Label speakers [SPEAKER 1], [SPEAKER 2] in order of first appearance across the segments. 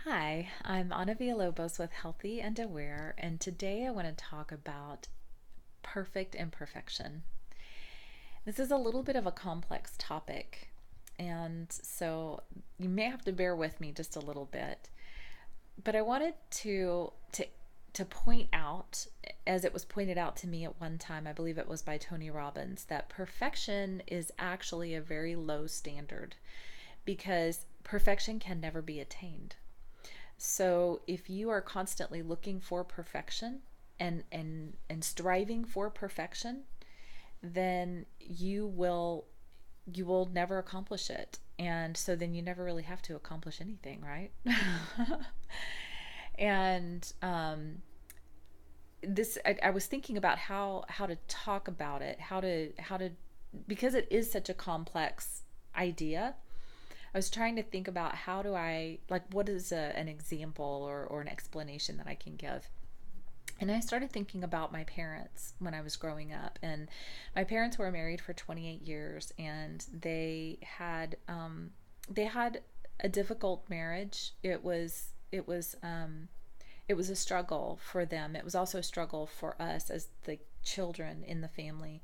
[SPEAKER 1] Hi, I'm Ana Villalobos with Healthy and Aware, and today I want to talk about perfect imperfection. This is a little bit of a complex topic, and so you may have to bear with me just a little bit. But I wanted to point out, as it was pointed out to me at one time, I believe it was by Tony Robbins, that perfection is actually a very low standard because perfection can never be attained. So if you are constantly looking for perfection and striving for perfection, then you will never accomplish it. And so then you never really have to accomplish anything, right? and this I was thinking about how to talk about it, how to because it is such a complex idea. I was trying to think about how do I, like, what is an example or an explanation that I can give. And I started thinking about my parents when I was growing up. And my parents were married for 28 years, and they had a difficult marriage. It was a struggle for them. It was also a struggle for us as the children in the family.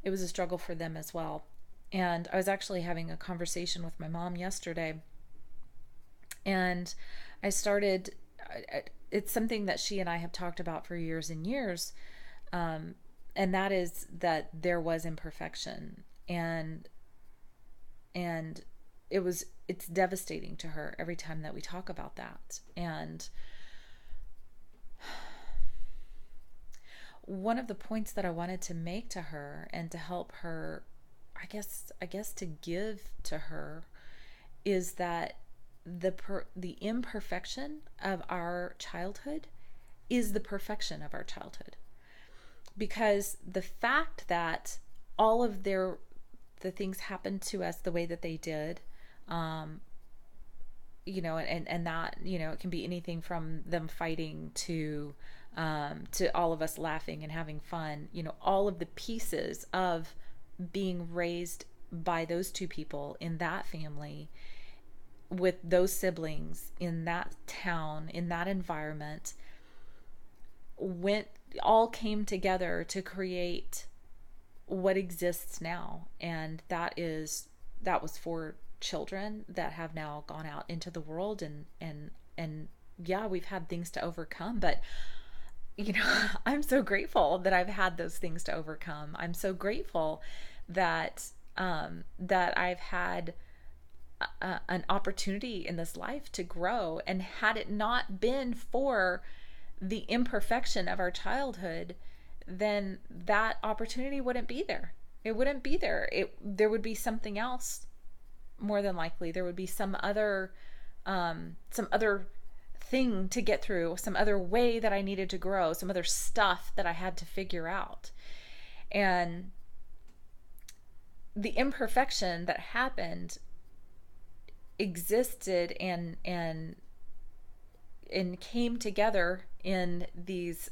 [SPEAKER 1] It was a struggle for them as well. And I was actually having a conversation with my mom yesterday, and I started. It's something that she and I have talked about for years and years, um, and that is that there was imperfection, and it's devastating to her every time that we talk about that. And one of the points that I wanted to make to her and to help her, I guess to give to her, is that the imperfection of our childhood is the perfection of our childhood, because the fact that all of the things happened to us the way that they did, um, and that, it can be anything from them fighting to all of us laughing and having fun. All of the pieces of being raised by those two people in that family, with those siblings in that town, in that environment, went all came together to create what exists now. And that was for children that have now gone out into the world, and yeah, we've had things to overcome, but I'm so grateful that I've had those things to overcome. I'm so grateful that that I've had an opportunity in this life to grow. And had it not been for the imperfection of our childhood, then that opportunity wouldn't be there. It wouldn't be there. There would be something else. More than likely, there would be some other thing to get through, some other way that I needed to grow, some other stuff that I had to figure out. And the imperfection that happened existed and came together in these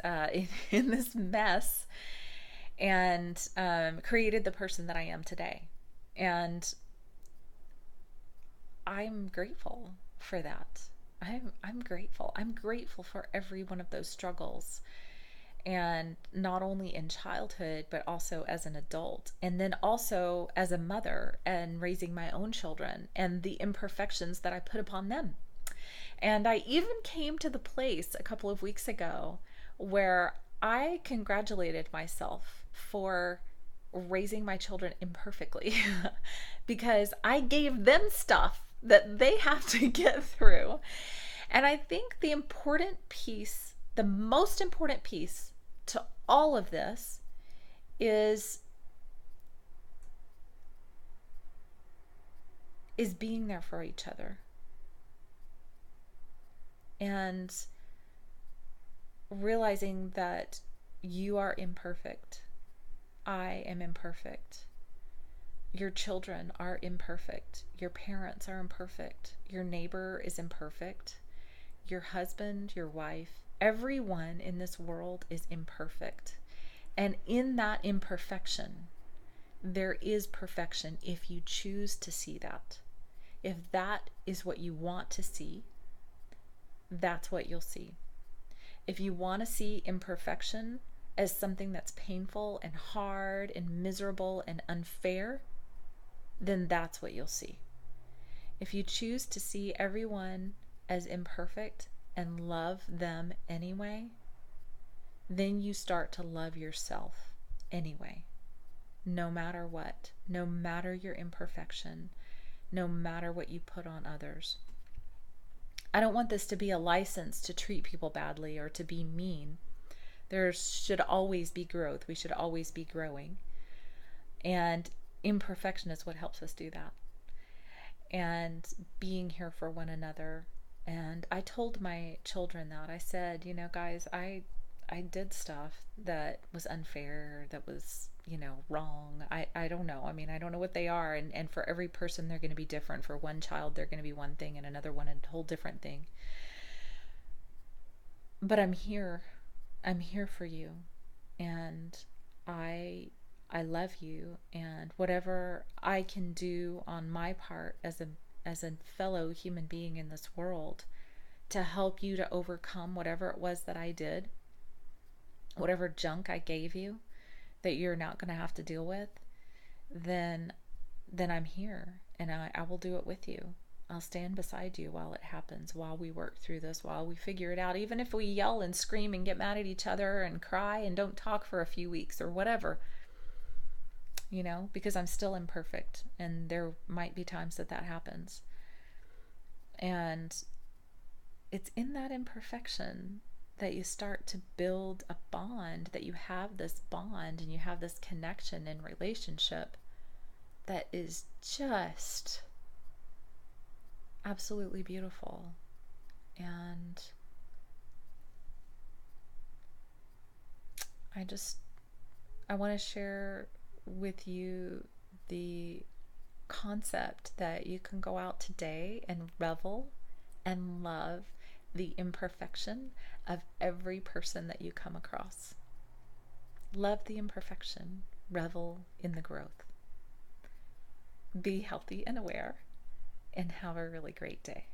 [SPEAKER 1] in this mess, and created the person that I am today. And I'm grateful for that. I'm grateful. I'm grateful for every one of those struggles, and not only in childhood but also as an adult, and then also as a mother and raising my own children, and the imperfections that I put upon them. And I even came to the place a couple of weeks ago where I congratulated myself for raising my children imperfectly because I gave them stuff that they have to get through. And I think the most important piece to all of this is is being there for each other, and realizing that you are imperfect. I am imperfect. Your children are imperfect. Your parents are imperfect. Your neighbor is imperfect. Your husband, your wife, everyone in this world is imperfect. And in that imperfection, there is perfection if you choose to see that. If that is what you want to see, that's what you'll see. If you want to see imperfection as something that's painful and hard and miserable and unfair, then that's what you'll see. If you choose to see everyone as imperfect and love them anyway, then you start to love yourself anyway, no matter what, no matter your imperfection, no matter what you put on others. I don't want this to be a license to treat people badly or to be mean. There should always be growth. We should always be growing. And imperfection is what helps us do that. And being here for one another. And I told my children that. I said, you know, guys, I did stuff that was unfair, that was, wrong. I don't know. I mean, I don't know what they are. And for every person, they're going to be different. For one child, they're going to be one thing, and another one, a whole different thing. But I'm here. I'm here for you. And I I love you, and whatever I can do on my part as a fellow human being in this world to help you to overcome whatever it was that I did, whatever junk I gave you that you're not going to have to deal with, then I'm here, and I will do it with you. I'll stand beside you while it happens, while we work through this, while we figure it out. Even if we yell and scream and get mad at each other and cry and don't talk for a few weeks or whatever, because I'm still imperfect and there might be times that happens. And it's in that imperfection that you start to build a bond, that you have this bond and you have this connection and relationship that is just absolutely beautiful. And I want to share with you the concept that you can go out today and revel and love the imperfection of every person that you come across. Love the imperfection, revel in the growth. Be healthy and aware, and have a really great day.